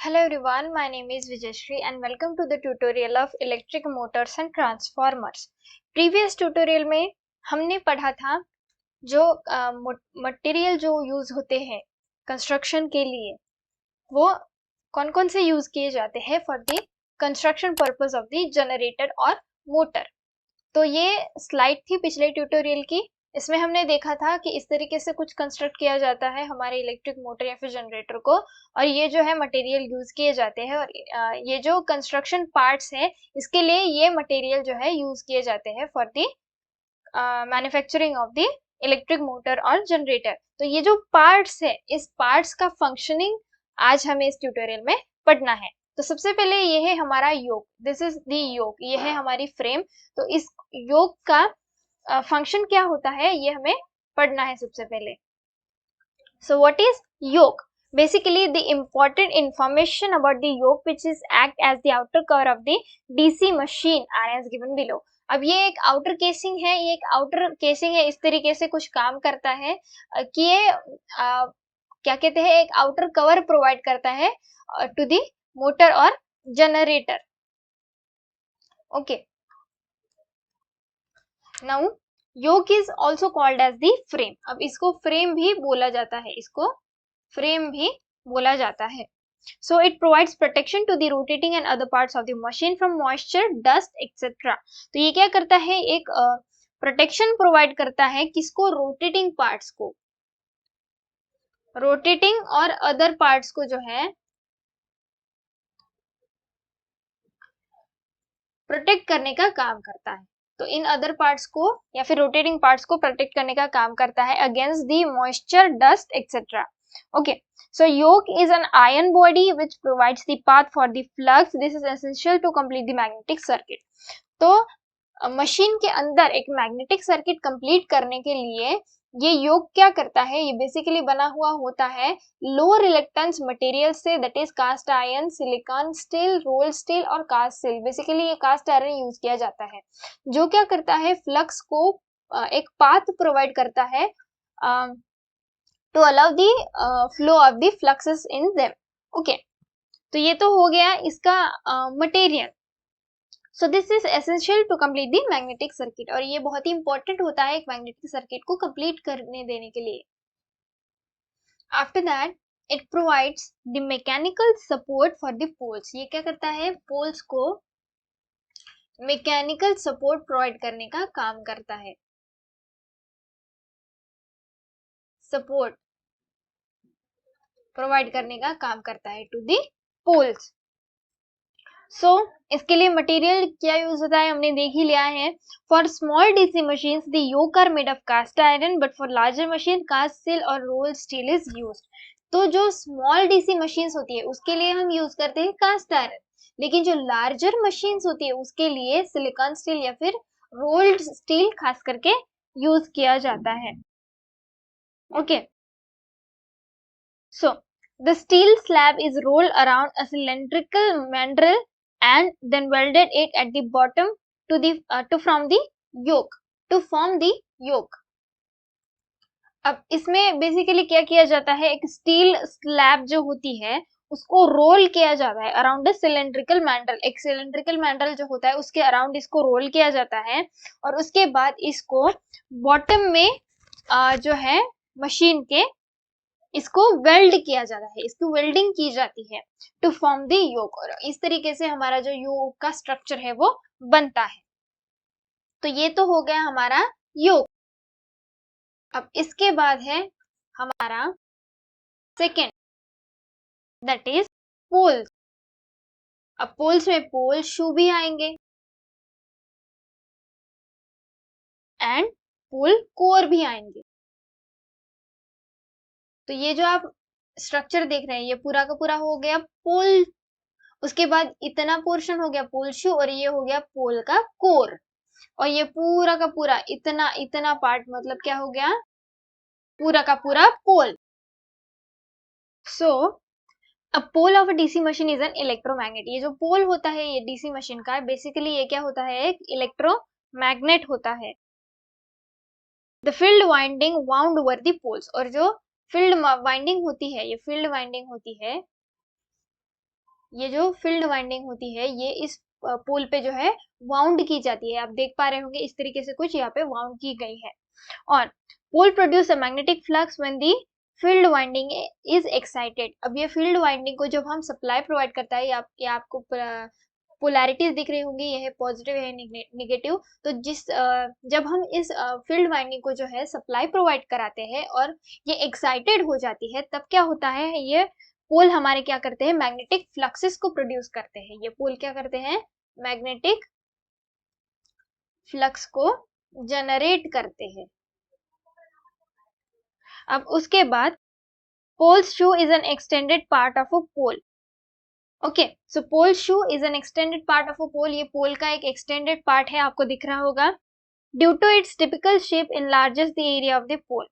Hello everyone, my name is Vijayashree and welcome to the tutorial of electric motors and transformers. Previous tutorial में हमने पढ़ा था जो material जो use होते हैं कंस्ट्रक्शन के लिए वो कौन कौन से यूज किए जाते हैं for the construction purpose of the generator और मोटर। तो ये स्लाइड थी पिछले ट्यूटोरियल की। इसमें हमने देखा था कि इस तरीके से कुछ कंस्ट्रक्ट किया जाता है हमारे इलेक्ट्रिक मोटर या फिर जनरेटर को, और ये जो है मटेरियल यूज किए जाते हैं, और ये जो कंस्ट्रक्शन पार्ट्स है इसके लिए ये मटेरियल जो है यूज किए जाते हैं for the manufacturing of the electric motor और जनरेटर। तो ये जो पार्ट्स है इस पार्ट्स का फंक्शनिंग आज हमें इस ट्यूटोरियल में पढ़ना है। तो सबसे पहले ये है हमारा योक, दिस इज द योक, ये है हमारी फ्रेम। तो इस योक का फंक्शन क्या होता है ये हमें पढ़ना है सबसे पहले। So what is yoke? Basically the important information about the yoke which is act as the outer cover of the DC machine are as given below. अब ये एक आउटर केसिंग है, ये एक आउटर केसिंग है, इस तरीके से कुछ काम करता है कि ये क्या कहते हैं, एक आउटर कवर प्रोवाइड करता है टू दी मोटर और generator. Okay, now yoke is also called as the frame. अब इसको फ्रेम भी बोला जाता है, इसको फ्रेम भी बोला जाता है। So it provides protection to the rotating and other parts of the machine from moisture, dust, etc. तो ये क्या करता है, एक प्रोटेक्शन प्रोवाइड करता है किसको, रोटेटिंग पार्ट्स को, रोटेटिंग और अदर पार्ट्स को जो है प्रोटेक्ट करने का काम करता है। तो इन अदर पार्ट्स को या फिर रोटेटिंग पार्ट्स को प्रोटेक्ट करने का काम करता है against the moisture, dust etcetera. Okay, so yoke is an iron body which provides the path for the flux. This is essential to complete the magnetic circuit. तो मशीन के अंदर एक मैग्नेटिक सर्किट कंप्लीट करने के लिए ये योक क्या करता है, ये बेसिकली बना हुआ होता है लो रिलेक्टेंस मटेरियल से, that is cast iron, silicon steel, roll steel और कास्ट स्टील। बेसिकली ये कास्ट आयरन यूज किया जाता है जो क्या करता है, फ्लक्स को एक पाथ प्रोवाइड करता है to allow the flow of the fluxes in them. Okay, तो ये तो हो गया इसका material. So this is essential to complete the magnetic circuit, और ये बहुत ही इंपॉर्टेंट होता है एक मैग्नेटिक सर्किट को कंप्लीट करने देने के लिए। After that it provides the mechanical support for the poles. ये क्या करता है, पोल्स को मैकेनिकल सपोर्ट प्रोवाइड करने का काम करता है, सपोर्ट प्रोवाइड करने का काम करता है टू दी पोल्स। सो इसके लिए मटेरियल क्या यूज होता है हमने देख ही लिया है। For small DC machines the yoke are made of cast iron, but for larger machine cast steel और रोल स्टील इज यूज्ड। तो जो स्मॉल डीसी मशीन्स होती है उसके लिए हम यूज करते हैं कास्ट आयरन, लेकिन जो लार्जर मशीन्स होती है उसके लिए सिलिकॉन स्टील या फिर रोल्ड स्टील खास करके यूज किया जाता है। Okay, so the steel slab is rolled around a cylindrical mandrel and then welded it at the bottom to the from the yoke to form the yoke. अब इसमें basically क्या किया जाता है, एक स्टील स्लैब जो होती है उसको रोल किया जाता है अराउंड द सिलेंड्रिकल मैंडल। एक सिलेंड्रिकल मैंडल जो होता है उसके अराउंड इसको रोल किया जाता है, और उसके बाद इसको बॉटम में जो है मशीन के इसको वेल्ड किया जाता है, इसकी वेल्डिंग की जाती है टू फॉर्म द योक, और इस तरीके से हमारा जो योक का स्ट्रक्चर है वो बनता है। तो ये तो हो गया हमारा योक। अब इसके बाद है हमारा सेकेंड, दैट इज पोल्स। अब पोल्स में पोल शू भी आएंगे एंड पोल कोर भी आएंगे। तो ये जो आप स्ट्रक्चर देख रहे हैं ये पूरा का पूरा हो गया पोल, उसके बाद इतना पोर्शन हो गया पोल शू, और ये हो गया पोल का कोर, और ये पूरा का पूरा इतना इतना पार्ट मतलब क्या हो गया, पूरा का पूरा pole. So a pole of a DC machine is an electromagnet. ये जो पोल होता है ये डीसी मशीन का बेसिकली ये क्या होता है, एक इलेक्ट्रोमैग्नेट होता है। The field winding wound over the poles, और जो फील्ड वाइंडिंग होती है ये फील्ड वाइंडिंग होती है ये जो फील्ड वाइंडिंग होती है ये इस पोल पे जो है वाउंड की जाती है। आप देख पा रहे होंगे इस तरीके से कुछ यहाँ पे वाउंड की गई है। और pole produce a magnetic flux when the field winding is excited. अब ये फील्ड वाइंडिंग को जब हम सप्लाई प्रोवाइड करता है, ये आपको पोलैरिटीज दिख रही होंगी, ये है पॉजिटिव है नेगेटिव। तो जब हम इस फील्ड वाइंडिंग को जो है सप्लाई प्रोवाइड कराते हैं और ये एक्साइटेड हो जाती है, तब क्या होता है, ये पोल हमारे क्या करते हैं, मैग्नेटिक फ्लक्सेस को प्रोड्यूस करते हैं। ये पोल क्या करते हैं, मैग्नेटिक फ्लक्स को जनरेट करते हैं। अब उसके बाद pole shoe is an extended part of a pole. Okay, so pole shoe is an extended part of a pole. ये पोल का एक एक्सटेंडेड पार्ट है, आपको दिख रहा होगा। Due to its typical shape enlarges the area of the pole.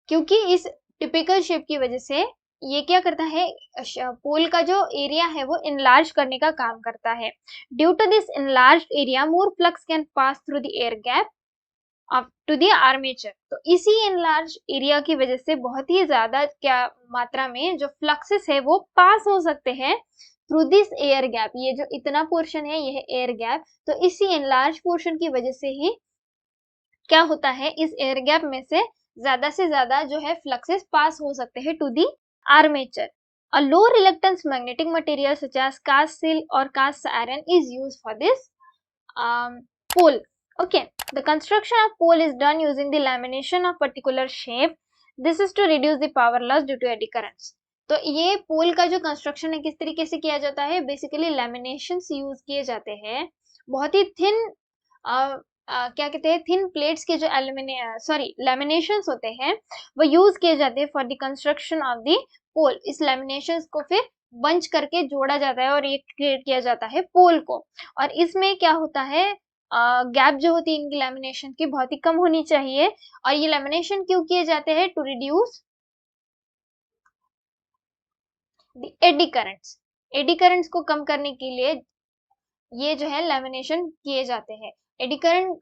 क्योंकि इस टिपिकल शेप की वजह से ये क्या करता है, पोल का जो एरिया है वो इनलार्ज करने का काम करता है। Due to this enlarge area more flux can pass through the air gap up to the armature. तो इसी इनलार्ज एरिया की वजह से बहुत ही ज्यादा क्या मात्रा में जो फ्लक्सेस है वो पास हो सकते हैं थ्रू दिस एयर गैप। ये जो इतना पोर्शन है ये है एयर गैप। तो इसी इनलार्ज पोर्शन की वजह से ही क्या होता है, इस एयर गैप में से ज्यादा जो है फ्लक्सेस पास हो सकते हैं to the armature. A low reluctance magnetic material such as cast steel or cast iron is used for this pole. Okay, the construction of pole is done using the lamination of particular shape. This is to reduce the power loss due to eddy currents. तो ये pole का जो construction है किस तरीके से किया जाता है, बेसिकली लैमिनेशंस यूज किए जाते हैं। बहुत ही थिन क्या कहते हैं, थिन प्लेट्स के जो लैमिनेशंस होते हैं वो यूज किए जाते हैं for the construction of the pole. इस लैमिनेशंस को फिर बंच करके जोड़ा जाता है और ये क्रिएट किया जाता है पोल को। और इसमें क्या होता है, गैप जो होती है इनकी लैमिनेशन की बहुत ही कम होनी चाहिए। और ये लैमिनेशन क्यों किए जाते हैं, to reduce the eddy currents. Eddy currents को कम करने के लिए ये जो है लैमिनेशन किए जाते हैं। एडी करंट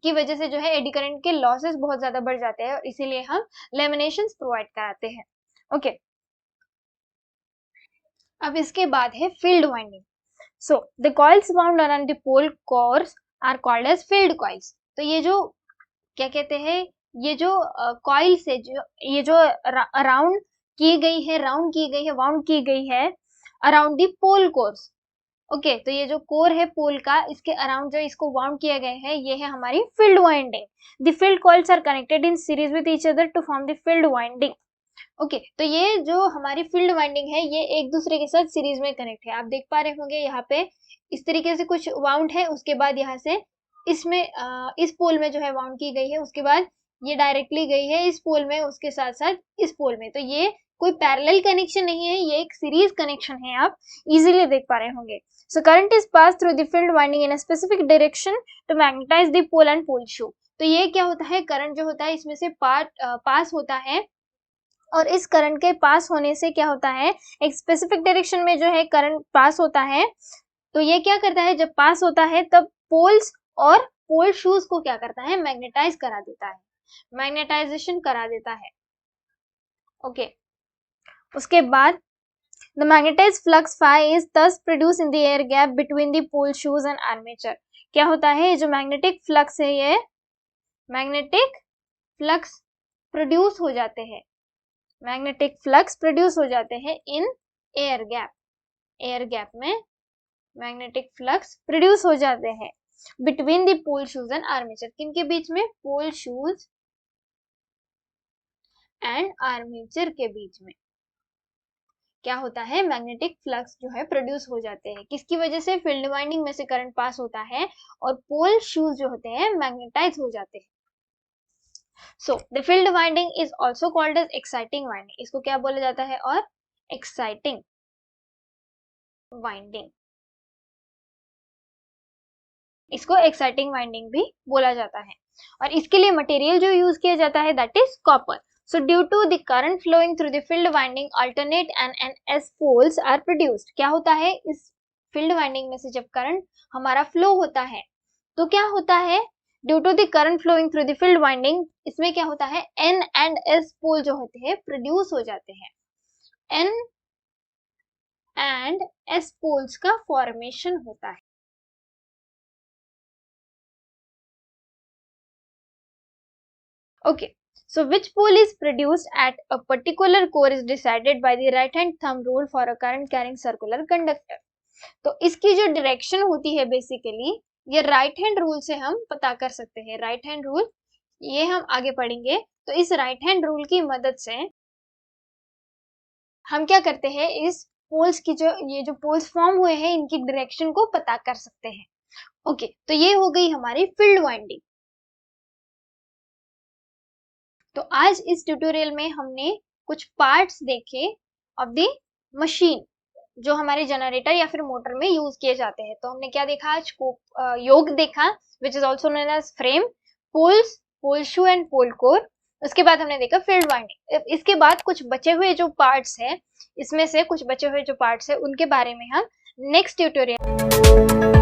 की वजह से जो है एडी करंट के लॉसेस बहुत ज्यादा बढ़ जाते हैं और इसीलिए हम लैमिनेशंस प्रोवाइड कराते हैं। ओके, अब इसके बाद है field winding. So the coils wound around the pole cores are called as field coils. तो ये जो क्या कहते हैं, ये जो कॉइल्स है, जो ये जो अराउंड की गई है, राउंड की गई है, वाउंड की गई है around the pole cores. Okay, तो ये जो कोर है पोल का, इसके अराउंड जो इसको वाउंड किया गया है ये है हमारी field winding. The field coils are connected in series with each other to form the field winding. Okay, तो ये जो हमारी फील्ड वाइंडिंग है ये एक दूसरे के साथ सीरीज में कनेक्ट है। आप देख पा रहे होंगे यहाँ पे इस तरीके से कुछ वाउंड है, उसके बाद यहाँ से इसमें इस पोल में जो है वाउंड की गई है, उसके बाद ये डायरेक्टली गई है इस पोल में, उसके साथ साथ इस पोल में। तो ये कोई पैरेलल कनेक्शन नहीं है, ये एक सीरीज कनेक्शन है, आप इजीली देख पा रहे होंगे। So current is passed through the field winding in a specific direction to magnetize the pole and pole shoe. तो ये क्या होता है, करंट जो होता है इसमें से पास होता है और इस करंट के पास होने से क्या होता है, एक स्पेसिफिक डायरेक्शन में जो है करंट पास होता है। तो ये क्या करता है, जब पास होता है तब पोल्स और पोल शूज को क्या करता है, मैग्नेटाइज करा देता है, मैग्नेटाइजेशन करा देता है। ओके, उसके बाद the magnetized flux phi is thus produced in the air gap between the pole shoes and armature. क्या होता है, ये जो मैग्नेटिक फ्लक्स है ये मैग्नेटिक फ्लक्स प्रोड्यूस हो जाते हैं, मैग्नेटिक फ्लक्स प्रोड्यूस हो जाते हैं in air gap. Air gap में मैग्नेटिक फ्लक्स प्रोड्यूस हो जाते हैं between the pole shoes and armature. किनके बीच में, पोल शूज एंड आर्मेचर के बीच में क्या होता है, मैग्नेटिक फ्लक्स जो है प्रोड्यूस हो जाते हैं। किसकी वजह से, फील्ड वाइंडिंग में से करंट पास होता है और पोल शूज जो होते हैं मैग्नेटाइज हो जाते हैं। So the field winding is also called as exciting winding. इसको क्या बोला जाता है, और एक्साइटिंग वाइंडिंग, इसको एक्साइटिंग वाइंडिंग भी बोला जाता है। और इसके लिए मटेरियल जो यूज किया जाता है that is copper. So due to the current flowing through the field winding, alternate and S poles are produced. क्या होता है, इस फील्ड वाइंडिंग में से जब करंट हमारा फ्लो होता है तो क्या होता है, due to the current flowing through the field winding, इसमें क्या होता है, N and S पोल जो होते हैं प्रोड्यूस हो जाते हैं। N एंड एस पोल्स का फॉर्मेशन होता है। Okay, so which pole is produced at a particular core is decided by the right hand thumb rule for a current carrying circular conductor. तो इसकी जो डायरेक्शन होती है बेसिकली ये right hand rule से हम पता कर सकते हैं। राइट हैंड रूल ये हम आगे पढ़ेंगे। तो इस राइट हैंड रूल की मदद से हम क्या करते हैं, इस पोल्स की ये जो पोल्स फॉर्म हुए हैं इनकी डायरेक्शन को पता कर सकते हैं। ओके, तो ये हो गई हमारी फील्ड वाइंडिंग। तो आज इस ट्यूटोरियल में हमने कुछ पार्ट्स देखे ऑफ द मशीन जो हमारे जनरेटर या फिर मोटर में यूज किए जाते हैं। तो हमने क्या देखा आज, योग देखा which is also known as frame, poles, pole shoe and pole core. उसके बाद हमने देखा फील्ड वाइंडिंग। इसके बाद कुछ बचे हुए जो पार्ट्स हैं, इसमें से कुछ बचे हुए जो पार्ट्स हैं उनके बारे में हम नेक्स्ट ट्यूटोरियल